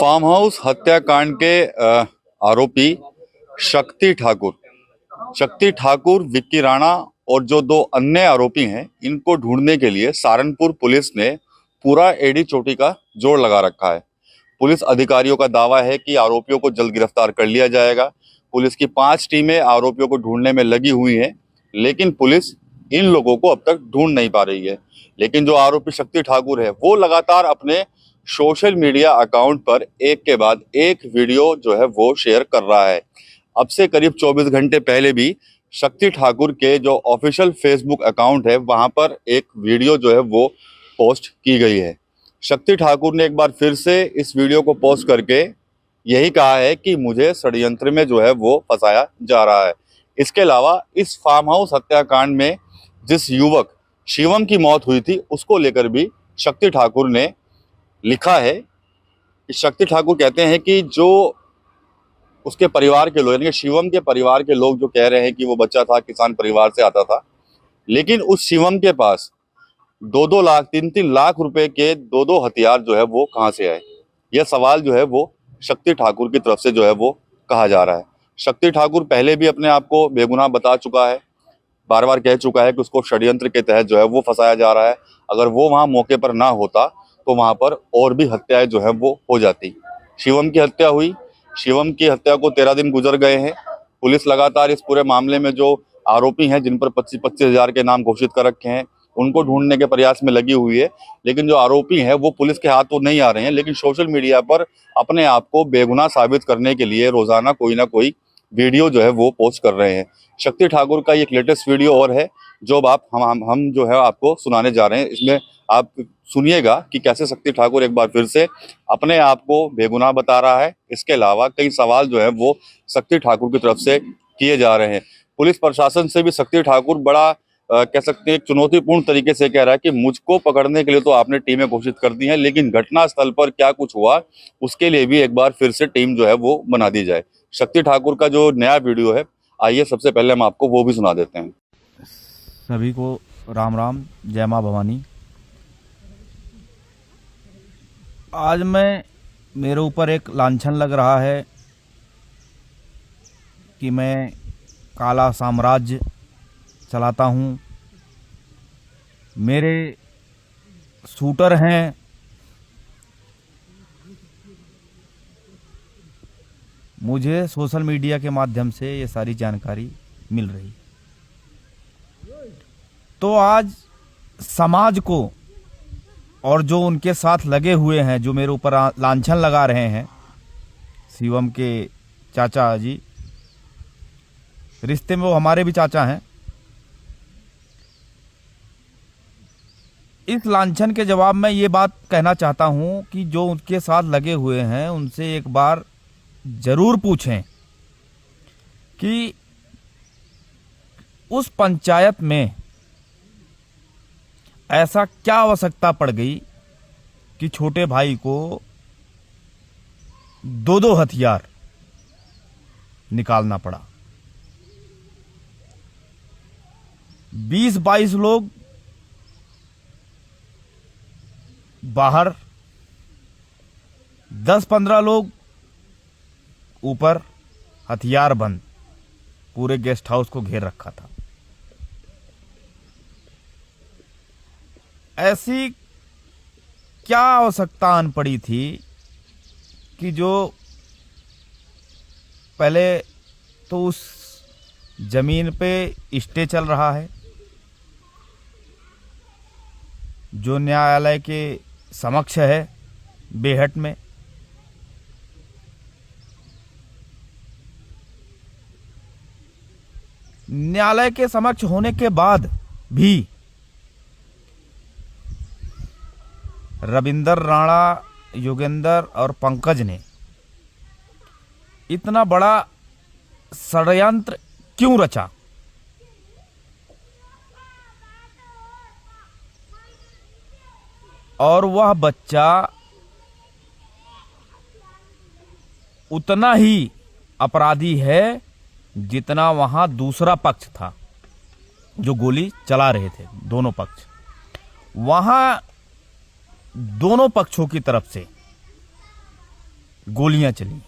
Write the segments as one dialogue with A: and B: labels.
A: Farm house हत्याकांड के आरोपी शक्ति ठाकुर, विक्की राणा और जो दो अन्य आरोपी हैं, इनको ढूंढने के लिए सहारनपुर पुलिस ने पूरा एड़ी चोटी का जोर लगा रखा है। पुलिस अधिकारियों का दावा है कि आरोपियों को जल्द गिरफ्तार कर लिया जाएगा। पुलिस की 5 टीमें आरोपियों को ढूंढने में लगी हुई हैं, लेकिन पुलिस इन लोगों को अब तक ढूंढ नहीं पा रही है। लेकिन जो आरोपी शक्ति ठाकुर है, वो लगातार अपने सोशल मीडिया अकाउंट पर एक के बाद एक वीडियो जो है वो शेयर कर रहा है। अब से करीब 24 घंटे पहले भी शक्ति ठाकुर के जो ऑफिशियल फेसबुक अकाउंट है, वहां पर एक वीडियो जो है वो पोस्ट की गई है। शक्ति ठाकुर ने एक बार फिर से इस वीडियो को पोस्ट करके यही कहा है कि मुझे षड्यंत्र में जो है वो फंसाया जा रहा है। इसके अलावा इस फार्म हाउस हत्याकांड में जिस युवक शिवम की मौत हुई थी, उसको लेकर भी शक्ति ठाकुर ने लिखा है कि शक्ति ठाकुर कहते हैं कि जो उसके परिवार के लोग, यानी कि शिवम के परिवार के लोग जो कह रहे हैं कि वो बच्चा था, किसान परिवार से आता था, लेकिन उस शिवम के पास 2-2 लाख 3-3 लाख रुपए के 2-2 हथियार जो है वो कहाँ से आए? यह सवाल जो है वो शक्ति ठाकुर की तरफ से जो है वो कहा जा रहा है। शक्ति ठाकुर पहले भी अपने आप को बेगुनाह बता चुका है, बार बार कह चुका है कि उसको षड्यंत्र के तहत जो है वो फंसाया जा रहा है। अगर वो वहां मौके पर ना होता तो वहां पर और भी हत्याएं जो है वो हो जाती। शिवम की हत्या हुई, शिवम की हत्या को 13 दिन गुजर गए हैं। पुलिस लगातार इस पूरे मामले में जो आरोपी हैं, जिन पर 25-25 हजार के नाम घोषित कर रखे हैं, उनको ढूंढने के प्रयास में लगी हुई है। लेकिन जो आरोपी हैं वो पुलिस के हाथ तो नहीं आ रहे हैं, लेकिन सोशल मीडिया पर अपने आप को बेगुनाह साबित करने के लिए रोजाना कोई ना कोई वीडियो जो है वो पोस्ट कर रहे हैं। शक्ति ठाकुर का एक लेटेस्ट वीडियो और है जो अब आप हम जो है आपको सुनाने जा रहे हैं। इसमें आप सुनिएगा कि कैसे शक्ति ठाकुर एक बार फिर से अपने आप को बेगुनाह बता रहा है। इसके अलावा कई सवाल जो है वो शक्ति ठाकुर की तरफ से किए जा रहे हैं। पुलिस प्रशासन से भी शक्ति ठाकुर बड़ा कह सकते हैं चुनौतीपूर्ण तरीके से कह रहा है कि मुझको पकड़ने के लिए तो आपने टीमें घोषित कर दी हैं, लेकिन घटना स्थल पर क्या कुछ हुआ उसके लिए भी एक बार फिर से टीम जो है वो बना दी जाए। शक्ति ठाकुर का जो नया वीडियो है, आइए सबसे पहले हम आपको वो भी सुना देते हैं।
B: सभी को राम राम, जय माँ भवानी। आज मेरे ऊपर एक लांछन लग रहा है कि मैं काला साम्राज्य चलाता हूँ। मेरे शूटर हैं, मुझे सोशल मीडिया के माध्यम से ये सारी जानकारी मिल रही। तो आज समाज को और जो उनके साथ लगे हुए हैं, जो मेरे ऊपर लांछन लगा रहे हैं, शिवम के चाचा जी, रिश्ते में वो हमारे भी चाचा हैं, इस लांछन के जवाब में ये बात कहना चाहता हूं कि जो उनके साथ लगे हुए हैं उनसे एक बार जरूर पूछें कि उस पंचायत में ऐसा क्या आवश्यकता पड़ गई कि छोटे भाई को 2-2 हथियार निकालना पड़ा। 20-22 लोग बाहर, 10-15 लोग ऊपर, हथियार बंद पूरे गेस्ट हाउस को घेर रखा था। ऐसी क्या आवश्यकता आन पड़ी थी कि जो पहले तो उस जमीन पे स्टे चल रहा है, जो न्यायालय के समक्ष है बेहट में, न्यायालय के समक्ष होने के बाद भी रविंदर राणा, योगेंद्र और पंकज ने इतना बड़ा षड्यंत्र क्यों रचा? और वह बच्चा उतना ही अपराधी है जितना वहां दूसरा पक्ष था जो गोली चला रहे थे। दोनों पक्ष, वहां दोनों पक्षों की तरफ से गोलियां चली।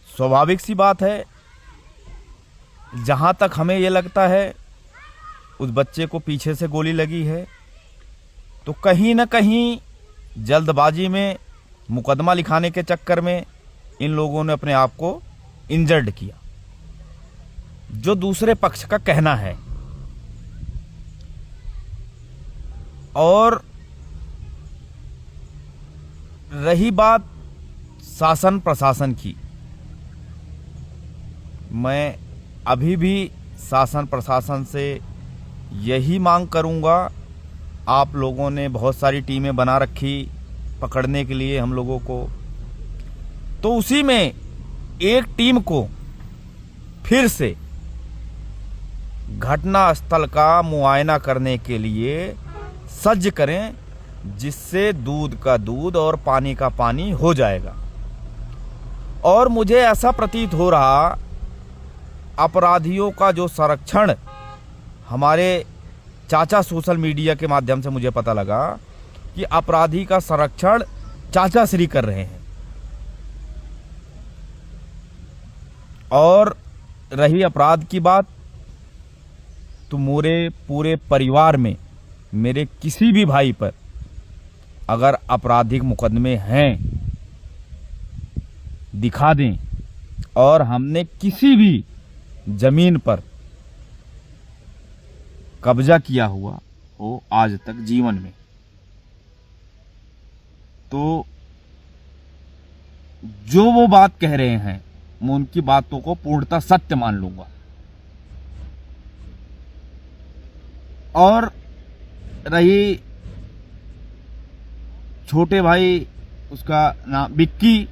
B: स्वाभाविक सी बात है, जहां तक हमें ये लगता है उस बच्चे को पीछे से गोली लगी है, तो कहीं ना कहीं जल्दबाजी में, मुकदमा लिखाने के चक्कर में इन लोगों ने अपने आप को इंजर्ड किया, जो दूसरे पक्ष का कहना है। और रही बात शासन प्रशासन की, मैं अभी भी शासन प्रशासन से यही मांग करूंगा। आप लोगों ने बहुत सारी टीमें बना रखी पकड़ने के लिए हम लोगों को, तो उसी में एक टीम को फिर से घटना स्थल का मुआयना करने के लिए सज्ज करें, जिससे दूध का दूध और पानी का पानी हो जाएगा। और मुझे ऐसा प्रतीत हो रहा, अपराधियों का जो संरक्षण, हमारे चाचा सोशल मीडिया के माध्यम से मुझे पता लगा कि अपराधी का संरक्षण चाचा श्री कर रहे हैं। और रही अपराध की बात, तो मेरे पूरे परिवार में मेरे किसी भी भाई पर अगर आपराधिक मुकदमे हैं, दिखा दें। और हमने किसी भी जमीन पर कब्जा किया हुआ हो आज तक जीवन में, तो जो वो बात कह रहे हैं मैं उनकी बातों को पूर्णतः सत्य मान लूंगा। और रही छोटे भाई, उसका नाम बिक्की,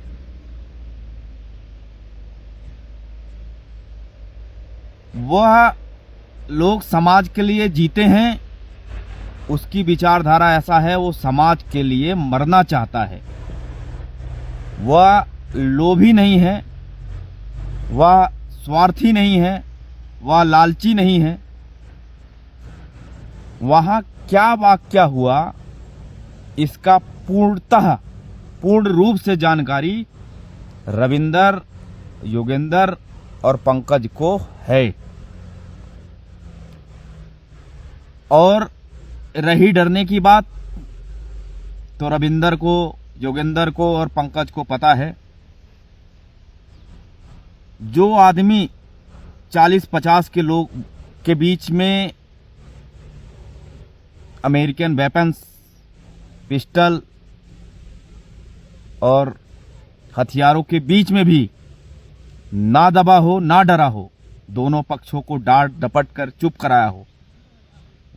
B: वह लोग समाज के लिए जीते हैं, उसकी विचारधारा ऐसा है, वो समाज के लिए मरना चाहता है। वह लोभी नहीं है, वह स्वार्थी नहीं है, वह लालची नहीं है। वहां क्या वाकया हुआ इसका पूर्ण रूप से जानकारी रविंदर, योगेंद्र और पंकज को है। और रही डरने की बात, तो रविंदर को, योगेंद्र को और पंकज को पता है, जो आदमी 40-50 के लोग के बीच में अमेरिकन वेपन्स, पिस्टल और हथियारों के बीच में भी ना दबा हो ना डरा हो, दोनों पक्षों को डांट डपट कर चुप कराया हो,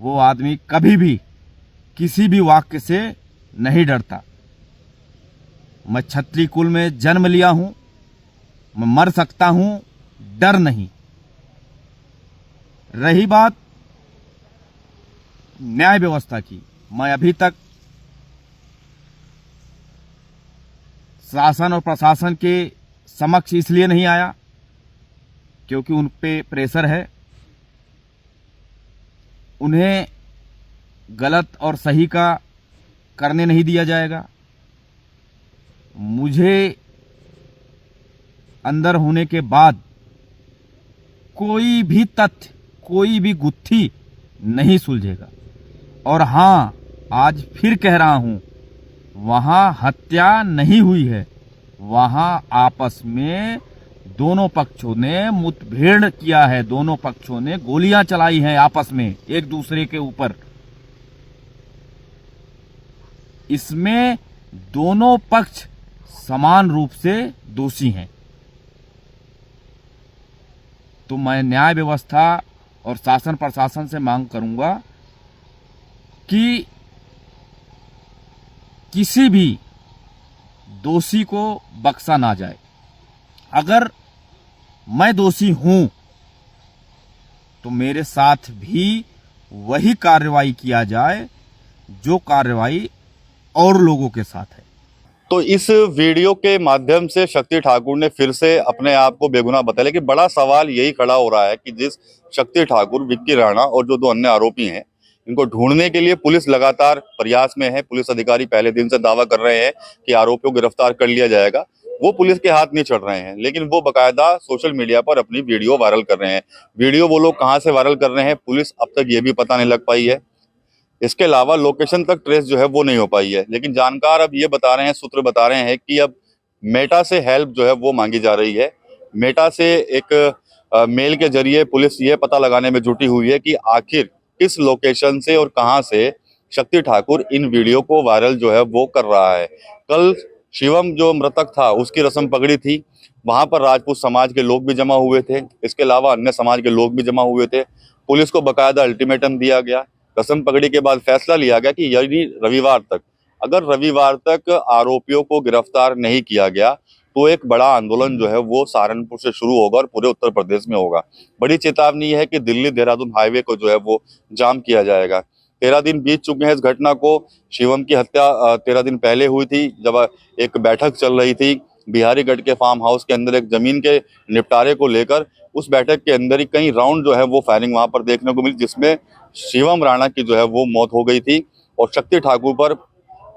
B: वो आदमी कभी भी किसी भी वाक्य से नहीं डरता। मैं क्षत्रिय कुल में जन्म लिया हूं, मैं मर सकता हूं, डर नहीं। रही बात न्याय व्यवस्था की, मैं अभी तक शासन और प्रशासन के समक्ष इसलिए नहीं आया क्योंकि उन पे प्रेशर है। उन्हें गलत और सही का करने नहीं दिया जाएगा। मुझे अंदर होने के बाद कोई भी तथ्य, कोई भी गुत्थी नहीं सुलझेगा। और हां, आज फिर कह रहा हूं, वहां हत्या नहीं हुई है, वहां आपस में दोनों पक्षों ने मुठभेड़ किया है, दोनों पक्षों ने गोलियां चलाई हैं आपस में एक दूसरे के ऊपर। इसमें दोनों पक्ष समान रूप से दोषी हैं। तो मैं न्याय व्यवस्था और शासन प्रशासन से मांग करूंगा कि किसी भी दोषी को बख्शा ना जाए। अगर मैं दोषी हूं तो मेरे साथ भी वही कार्रवाई किया जाए जो कार्रवाई और लोगों के साथ है।
A: तो इस वीडियो के माध्यम से शक्ति ठाकुर ने फिर से अपने आप को बेगुनाह बताया, लेकिन बड़ा सवाल यही खड़ा हो रहा है कि जिस शक्ति ठाकुर, विक्की राणा और जो दो अन्य आरोपी हैं, इनको ढूंढने के लिए पुलिस लगातार प्रयास में है। पुलिस अधिकारी पहले दिन से दावा कर रहे हैं कि आरोपियों को गिरफ्तार कर लिया जाएगा। वो पुलिस के हाथ नहीं चढ़ रहे हैं, लेकिन वो बकायदा सोशल मीडिया पर अपनी वीडियो वायरल कर रहे हैं। वीडियो वो लोग कहाँ से वायरल कर रहे हैं, पुलिस अब तक ये भी पता नहीं लग पाई है। इसके अलावा लोकेशन तक ट्रेस जो है वो नहीं हो पाई है। लेकिन जानकार अब ये बता रहे हैं, सूत्र बता रहे हैं कि अब मेटा से हेल्प जो है वो मांगी जा रही है। मेटा से एक मेल के जरिए पुलिस ये पता लगाने में जुटी हुई है कि आखिर किस लोकेशन से और कहां से शक्ति ठाकुर इन वीडियो को वायरल जो है वो कर रहा है। कल शिवम जो मृतक था उसकी रस्म पगड़ी थी, वहां पर राजपूत समाज के लोग भी जमा हुए थे, इसके अलावा अन्य समाज के लोग भी जमा हुए थे। पुलिस को बकायदा अल्टीमेटम दिया गया। रस्म पगड़ी के बाद फैसला लिया गया कि यदि अगर रविवार तक आरोपियों को गिरफ्तार नहीं किया गया तो एक बड़ा आंदोलन जो है वो सहारनपुर से शुरू होगा और पूरे उत्तर प्रदेश में होगा। बड़ी चेतावनी है कि दिल्ली देहरादून हाईवे को जो है वो जाम किया जाएगा। 13 दिन बीत चुके हैं इस घटना को। शिवम की हत्या 13 दिन पहले हुई थी, जब एक बैठक चल रही थी बिहारीगढ़ के फार्म हाउस के अंदर एक जमीन के निपटारे को लेकर। उस बैठक के अंदर ही कई राउंड जो है वो फायरिंग वहां पर देखने को मिली, जिसमें शिवम राणा की जो है वो मौत हो गई थी और शक्ति ठाकुर पर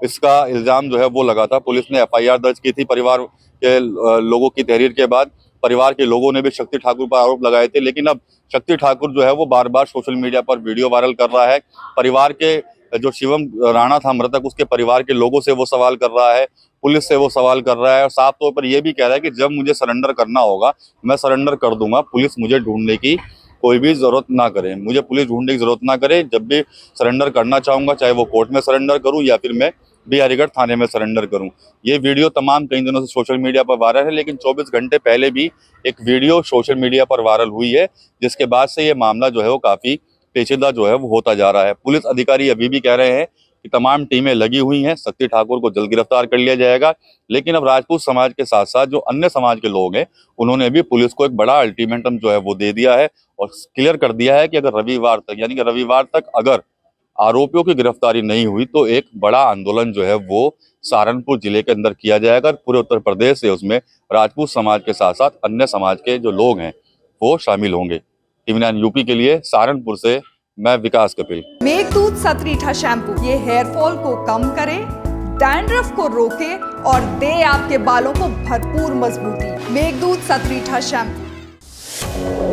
A: इसका इल्जाम जो है वो लगा था। पुलिस ने एफआईआर दर्ज की थी। परिवार के लोगों की तहरीर के बाद परिवार के लोगों ने भी शक्ति ठाकुर पर आरोप लगाए थे, लेकिन अब शक्ति ठाकुर जो है वो बार बार सोशल मीडिया पर वीडियो वायरल कर रहा है। परिवार के जो शिवम राणा था मृतक, उसके परिवार के लोगों से वो सवाल कर रहा है, पुलिस से वो सवाल कर रहा है और साफ तौर पर यह भी कह रहा है कि जब मुझे सरेंडर करना होगा मैं सरेंडर कर दूंगा। पुलिस मुझे ढूंढने की कोई भी जरूरत ना करे, मुझे पुलिस ढूंढने की जरूरत ना करे। जब भी सरेंडर करना चाहूंगा, चाहे वो कोर्ट में सरेंडर करूं या फिर मैं बिहारीगढ़ थाने में सरेंडर करूं। ये वीडियो तमाम कई दिनों से सोशल मीडिया पर वायरल है, लेकिन 24 घंटे पहले भी एक वीडियो सोशल मीडिया पर वायरल हुई है, जिसके बाद से ये मामला जो है वो काफी पेचीदा जो है वो होता जा रहा है। पुलिस अधिकारी अभी भी कह रहे हैं कि तमाम टीमें लगी हुई हैं, शक्ति ठाकुर को जल्द गिरफ्तार कर लिया जाएगा। लेकिन अब राजपूत समाज के साथ साथ जो अन्य समाज के लोग हैं, उन्होंने भी पुलिस को एक बड़ा अल्टीमेटम जो है वो दे दिया है और क्लियर कर दिया है कि अगर रविवार तक, यानी कि रविवार तक अगर आरोपियों की गिरफ्तारी नहीं हुई तो एक बड़ा आंदोलन जो है वो सहारनपुर जिले के अंदर किया जाएगा। पूरे उत्तर प्रदेश से उसमें राजपूत समाज के साथ साथ अन्य समाज के जो लोग हैं वो शामिल होंगे। टीवी9 यूपी के लिए सहारनपुर से मैं विकास कपिल।
C: मेघदूत सतरीठा शैम्पू ये हेयर फॉल को कम करे, डैंड्रफ को रोके और दे आपके बालों को भरपूर मजबूती। मेघदूत सतरीठा शैम्पू।